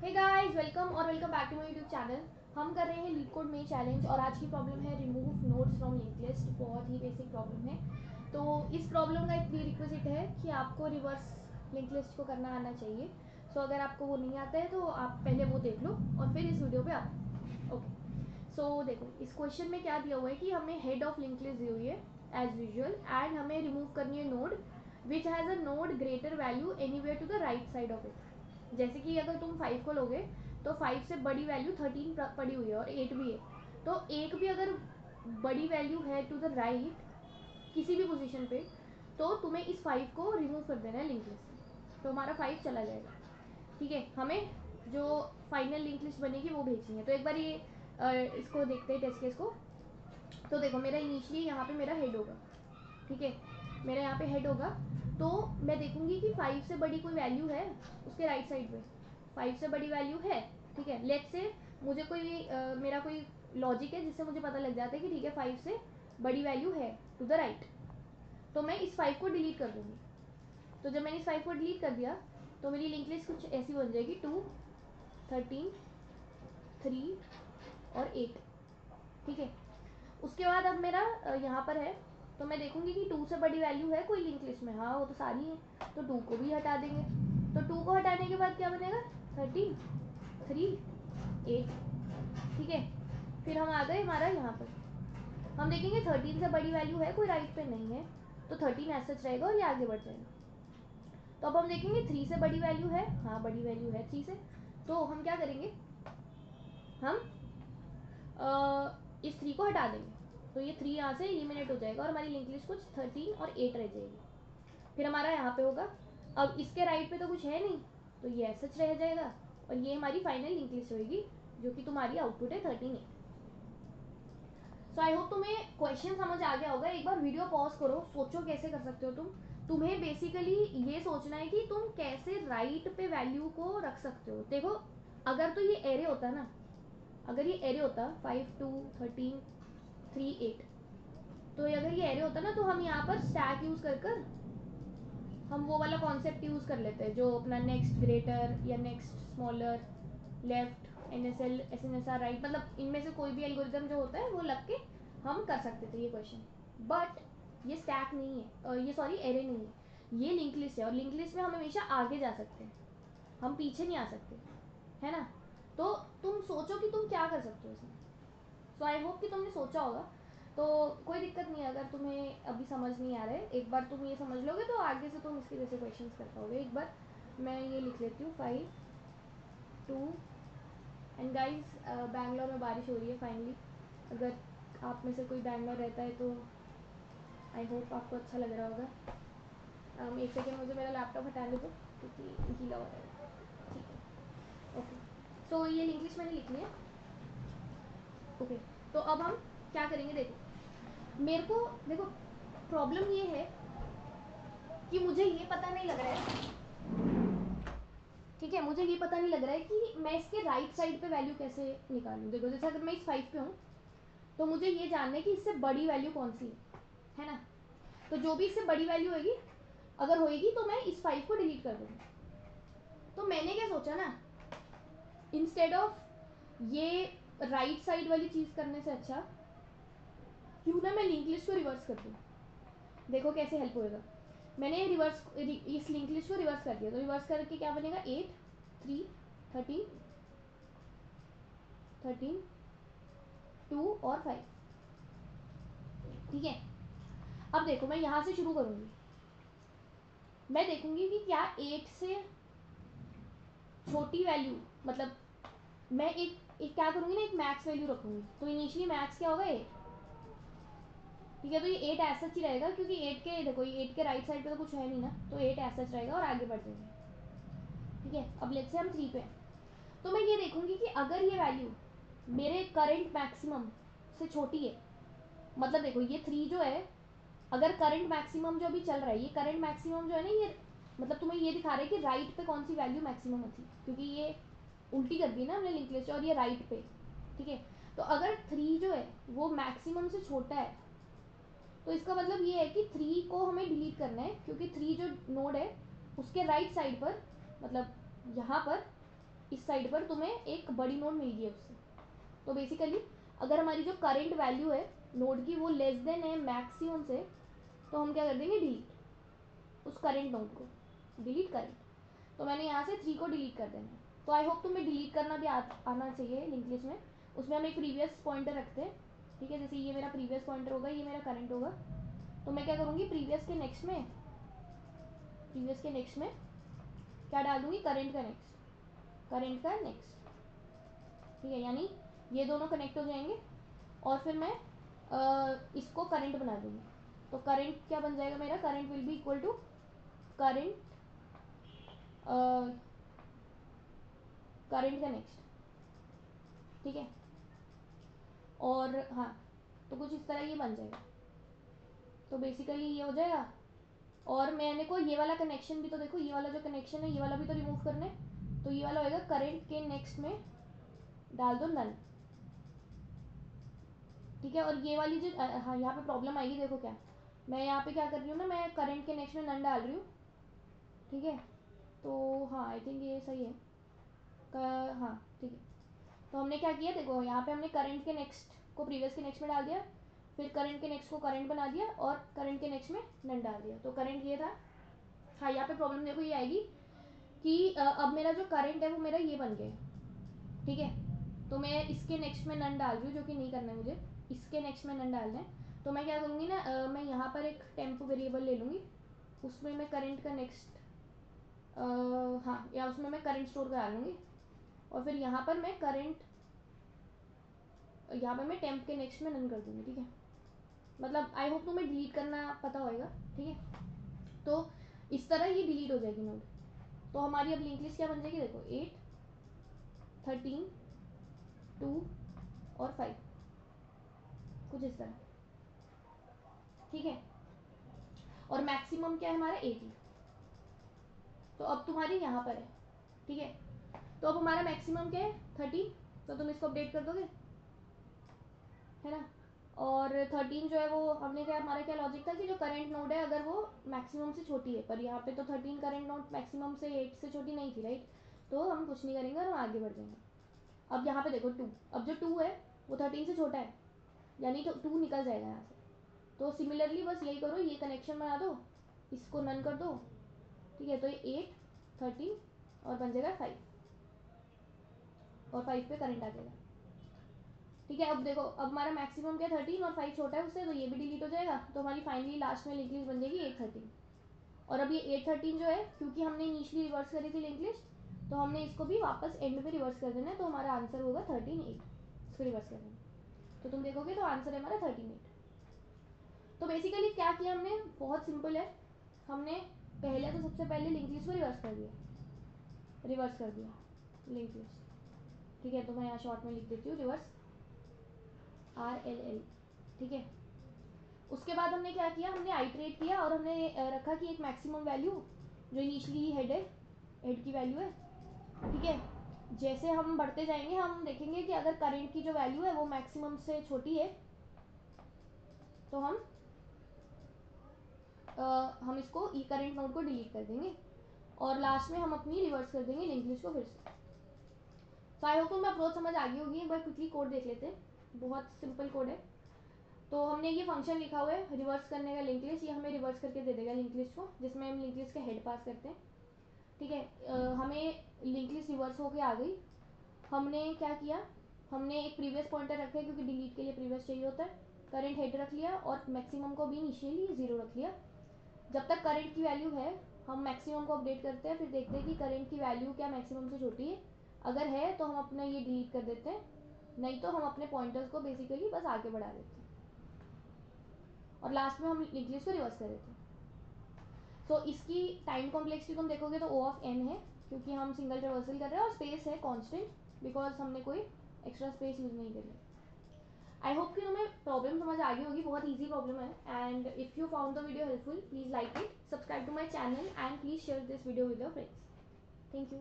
Hey guys, welcome back to my YouTube channel. हम कर रहे हैं लीड कोड में चैलेंज और आज की प्रॉब्लम है remove nodes from link list. बहुत ही बेसिक प्रॉब्लम है। तो इस प्रॉब्लम का एक प्री रिक्विजिट है कि आपको रिवर्स लिंक लिस्ट को करना आना चाहिए। सो अगर आपको वो नहीं आता है तो आप पहले वो देख लो और फिर इस वीडियो पे आओ। ओके, सो देखो इस क्वेश्चन में क्या दिया हुआ है कि हमें हेड ऑफ लिंक लिस्ट दी हुई है एज यूजुअल एंड हमें रिमूव करनी है node which has a node greater value anywhere to the right side of it. जैसे कि अगर तुम 5 को लोगे तो 5 से बड़ी वैल्यू 13 पड़ी हुई है और 8 भी है। तो एक भी अगर बड़ी वैल्यू है टू द राइट किसी भी पोजीशन पे तो तुम्हें इस 5 को रिमूव कर देना है लिंक लिस्ट से। तो हमारा 5 चला जाएगा। ठीक है, हमें जो फाइनल लिंक लिस्ट बनेगी वो भेजनी है। तो एक बार ये इसको देखते हैं टेस्ट केस को। तो देखो मेरा इनिशियली यहाँ पे मेरा हेड होगा। ठीक है, मेरा यहाँ पे हेड होगा तो मैं देखूंगी कि 5 से बड़ी कोई वैल्यू है उसके राइट साइड पे। 5 से बड़ी वैल्यू है। ठीक है, लेट्स से मुझे कोई मेरा कोई लॉजिक है जिससे मुझे पता लग जाता है कि ठीक है 5 से बड़ी वैल्यू है टू द राइट। तो मैं इस 5 को डिलीट कर दूंगी। तो जब मैंने इस 5 को डिलीट कर दिया तो मेरी लिंक लिस्ट कुछ ऐसी बन जाएगी 2, 13, 3 और 8। ठीक है, उसके बाद अब मेरा यहाँ पर है तो मैं देखूंगी कि 2 से बड़ी वैल्यू है कोई लिंक लिस्ट में। हाँ, वो तो सारी है तो 2 को भी हटा देंगे। तो 2 को हटाने के बाद क्या बनेगा 13, 3, 8। ठीक है, फिर हम आ गए हमारा यहाँ पर। हम देखेंगे 13 से बड़ी वैल्यू है कोई राइट पे नहीं है तो 13 ऐसा रहेगा और ये आगे बढ़ जाएगा। तो अब हम देखेंगे 3 से बड़ी वैल्यू है। हाँ, बड़ी वैल्यू है 3 से। तो हम क्या करेंगे, हम इस 3 को हटा देंगे। तो ये 3 यहाँ से एलिमिनेट हो जाएगा और हमारी लिंक लिस्ट कुछ 13 और 8 रह जाएगी। फिर हमारा यहाँ पे होगा, अब इसके राइट पे तो कुछ है नहीं तो ये सच रह जाएगा और ये हमारी फाइनल लिंक लिस्ट होगी जो कि तुम्हारी आउटपुट है 13। सो आई होप तुम्हें क्वेश्चन समझ आ गया होगा। एक बार वीडियो पॉज करो, सोचो कैसे कर सकते हो तुम। तुम्हें बेसिकली ये सोचना है कि तुम कैसे राइट पे वैल्यू को रख सकते हो। देखो अगर तो ये एरे होता ना, अगर ये एरे होता 5, 2, 13, 3, 8, तो अगर ये एरे होता ना तो हम यहाँ पर स्टैक यूज कर हम वो वाला कॉन्सेप्ट यूज कर लेते हैं जो अपना नेक्स्ट ग्रेटर या next smaller, left, NSL, SNSR right, मतलब इनमें से कोई भी एल्गोरिदम जो होता है वो लग के हम कर सकते थे ये क्वेश्चन। बट ये स्टैक नहीं है, ये सॉरी एरे नहीं है, ये लिंक लिस्ट है और लिंक लिस्ट में हम हमेशा आगे जा सकते हैं, हम पीछे नहीं आ सकते, है ना। तो तुम सोचो कि तुम क्या कर सकते हो इसमें। सो आई होप कि तुमने सोचा होगा। तो कोई दिक्कत नहीं है अगर तुम्हें अभी समझ नहीं आ रहा है। एक बार तुम ये समझ लोगे तो आगे से तुम इसके जैसे क्वेश्चंस कर पाओगे। एक बार मैं ये लिख लेती हूँ 5, 2 एंड गाइज बैंगलोर में बारिश हो रही है फाइनली। अगर आप में से कोई बैंगलोर रहता है तो आई होप आपको अच्छा लग रहा होगा। एक सेकेंड मुझे मेरा लैपटॉप हटाने दो क्योंकि गीला हो रहा है। ठीक है, ओके। सो ये लिंक लिस्ट मैंने लिख लिया। ओके, तो अब हम क्या करेंगे, देखो मेरे को, देखो प्रॉब्लम ये है कि मुझे ये पता नहीं लग रहा है। ठीक है, मुझे ये पता नहीं लग रहा है कि मैं इसके राइट साइड पे वैल्यू कैसे निकालूं। देखो जैसे अगर मैं इस 5 पे हूँ तो मुझे ये जानना है कि इससे बड़ी वैल्यू कौन सी है ना। तो जो भी इससे बड़ी वैल्यू होगी अगर होएगी तो मैं इस 5 को डिलीट कर दूंगी। तो मैंने क्या सोचा ना, इंस्टेड ऑफ ये राइट साइड वाली चीज करने से अच्छा क्यों ना मैं लिंक लिस्ट को रिवर्स कर दूँ। देखो कैसे हेल्प होएगा। मैंने रिवर्स इस लिंक लिस्ट को रिवर्स कर दिया तो रिवर्स करके क्या बनेगा 8, 3, 13, 13, 2 और 5। ठीक है, अब देखो मैं यहाँ से शुरू करूंगी। मैं देखूंगी कि क्या 8 से छोटी वैल्यू, मतलब मैं एक क्या करूंगी ना, एक मैक्स वैल्यू रखूंगी। तो इनिशियली मैक्स क्या होगा 8। ठीक है, तो ये 8 ऐसा ही रहेगा क्योंकि 8 के, देखो ये 8 के राइट साइड पे तो कुछ है नहीं ना, तो 8 ऐसा रहेगा और आगे बढ़ जाएंगे। ठीक है, अब लेट्स से हम 3 पे हैं तो मैं ये देखूंगी कि अगर ये वैल्यू मेरे करंट मैक्सिमम से छोटी है, मतलब देखो ये 3 जो है, अगर करंट मैक्सिमम जो अभी चल रहा है, ये करंट मैक्सिमम जो है ना, ये मतलब तुम्हें ये दिखा रहा है कि राइट पे कौन सी वैल्यू मैक्सिमम थी, क्योंकि ये उल्टी कर दी ना हमने लिंक लिस्ट और ये राइट पे। ठीक है, तो अगर 3 जो है वो मैक्सिमम से छोटा है तो इसका मतलब ये है कि 3 को हमें डिलीट करना है क्योंकि 3 जो नोड है उसके राइट साइड पर, मतलब यहाँ पर इस साइड पर तुम्हें एक बड़ी नोड मिल गई है उससे। तो बेसिकली अगर हमारी जो करेंट वैल्यू है नोड की वो लेस देन है मैक्सिमम से, तो हम क्या कर देंगे, डिलीट उस करेंट नोड को, डिलीट करेंट। तो मैंने यहाँ से 3 को डिलीट कर देना है। तो आई होप तुम्हें डिलीट करना भी आना चाहिए लिंक लिस्ट में। उसमें हम एक प्रीवियस पॉइंटर रखते हैं, ठीक है। जैसे ये मेरा प्रीवियस पॉइंटर होगा, ये मेरा करंट होगा। तो मैं क्या करूँगी, प्रीवियस के नेक्स्ट में क्या डाल दूँगी, करंट का नेक्स्ट, ठीक है। यानी ये दोनों कनेक्ट हो जाएंगे और फिर मैं इसको करंट बना दूँगी। तो करंट क्या बन जाएगा मेरा, current will be equal to current का नेक्स्ट, ठीक है। और हाँ, तो कुछ इस तरह ये बन जाएगा। तो बेसिकली ये हो जाएगा। और मैंने को ये वाला कनेक्शन भी तो देखो, ये वाला जो कनेक्शन है ये वाला भी तो रिमूव करना है। तो ये वाला होएगा करंट के नेक्स्ट में डाल दो नल, ठीक है। और ये वाली जो हाँ यहाँ पे प्रॉब्लम आएगी, देखो क्या मैं यहाँ पे क्या कर रही हूँ ना, मैं करंट के नेक्स्ट में नन डाल रही हूँ, ठीक है। तो हाँ आई थिंक ये सही है हाँ ठीक है। तो हमने क्या किया, देखो यहाँ पे हमने करंट के नेक्स्ट को प्रीवियस के नेक्स्ट में डाल दिया, फिर करंट के नेक्स्ट को करंट बना दिया और करंट के नेक्स्ट में नन डाल दिया। तो करंट ये था। हाँ यहाँ पे प्रॉब्लम देखो ये आएगी कि अब मेरा जो करंट है वो मेरा ये बन गया, ठीक है। तो मैं इसके नेक्स्ट में नन डाल रही हूँ, जो कि नहीं करना है मुझे, इसके नेक्स्ट में नन डालना है। तो मैं क्या करूँगी ना, मैं यहाँ पर एक टेम्प वेरिएबल ले लूँगी, उसमें मैं करंट का नेक्स्ट हाँ या उसमें मैं करंट स्टोर करा लूँगी। और फिर यहाँ पर मैं टेम्प के नेक्स्ट में नन कर दूँगी, ठीक है। मतलब आई होप तुम्हें डिलीट करना पता होएगा, ठीक है। तो इस तरह ये डिलीट हो जाएगी नोड। तो हमारी अब लिंक लिस्ट क्या बन जाएगी, देखो 8, 13, 2 और 5, कुछ इस तरह, ठीक है। और मैक्सिमम क्या है हमारा 80। तो अब तुम्हारी यहाँ पर है, ठीक है। तो अब हमारा मैक्सिमम क्या है 30, तो तुम इसको अपडेट कर दोगे, है ना। और 13 जो है वो हमने क्या, हमारा क्या लॉजिक था कि जो करंट नोड है अगर वो मैक्सिमम से छोटी है, पर यहाँ पे तो 13 करंट नोड मैक्सिमम से 8 से छोटी नहीं थी, राइट। तो हम कुछ नहीं करेंगे और हम आगे बढ़ जाएंगे। अब यहाँ पे देखो 2, अब जो 2 है वो 13 से छोटा है, यानी तो 2 निकल जाएगा यहाँ से। तो सिमिलरली बस यही करो, ये कनेक्शन बना दो, इसको नन कर दो, ठीक है। तो ये 8, 13 और बन जाएगा 5, और 5 पे करंट आ जाएगा, ठीक है। अब देखो अब हमारा मैक्सिमम क्या 13 और 5 छोटा है उससे, तो ये भी डिलीट हो जाएगा। तो हमारी फाइनली लास्ट में लिंक लिस्ट बन जाएगी 813। और अब ये 813 जो है, क्योंकि हमने इनिशियली रिवर्स करी थी लिंक लिस्ट, तो हमने इसको भी वापस एंड में रिवर्स कर देना है। तो हमारा आंसर होगा 13 8, इसको रिवर्स कर देना। तो तुम देखोगे तो आंसर है हमारा 13 8। तो बेसिकली क्या किया हमने, बहुत सिंपल है। हमने पहले तो सबसे पहले लिंक लिस्ट को रिवर्स कर दिया लिंक लिस्ट, ठीक है। तो मैं यहाँ शॉर्ट में लिख देती हूँ रिवर्स RLL, ठीक है। उसके बाद हमने क्या किया, हमने आइट्रेट किया और हमने रखा कि एक मैक्सिमम वैल्यू जो इनिशियली हेड की वैल्यू है, ठीक है। जैसे हम बढ़ते जाएंगे हम देखेंगे कि अगर करंट की जो वैल्यू है वो मैक्सिमम से छोटी है, तो हम इसको ई करंट नोड को डिलीट कर देंगे और लास्ट में हम अपनी रिवर्स कर देंगे लिंक लिस्ट को फिर से। तो आई होप तुम्हें अप्रोच समझ आ गई होगी। एक बार क्विकली कोड देख लेते हैं, बहुत सिंपल कोड है। तो हमने ये फंक्शन लिखा हुआ है रिवर्स करने का लिंक लिस्ट, ये हमें रिवर्स करके दे देगा लिंक लिस्ट को, जिसमें हम लिंक लिस्ट का हेड पास करते हैं, ठीक है। हमें लिंक लिस्ट रिवर्स होके आ गई। हमने क्या किया, हमने एक प्रीवियस पॉइंटर रखा है क्योंकि डिलीट के लिए प्रीवियस चाहिए होता है। करंट हेड रख लिया और मैक्सिमम को भी इनिशियली 0 रख लिया। जब तक करंट की वैल्यू है हम मैक्सिमम को अपडेट करते हैं, फिर देखते हैं कि करंट की वैल्यू क्या मैक्सिमम से छोटी है। अगर है तो हम अपना ये डिलीट कर देते हैं, नहीं तो हम अपने पॉइंटर्स को बेसिकली बस आगे बढ़ा देते हैं और लास्ट में हम लिंक लिस्ट को रिवर्स कर देते हैं। तो इसकी टाइम कॉम्प्लेक्सिटी तुम देखोगे तो O ऑफ n है, क्योंकि हम सिंगल रिवर्सल कर रहे हैं, और स्पेस है कांस्टेंट बिकॉज हमने कोई एक्स्ट्रा स्पेस यूज नहीं करी। आई होप कि तुम्हें प्रॉब्लम समझ आ गई होगी, बहुत ईजी प्रॉब्लम है। And if you found the video helpful please like it, subscribe to my channel and please share this video with your friends. Thank you.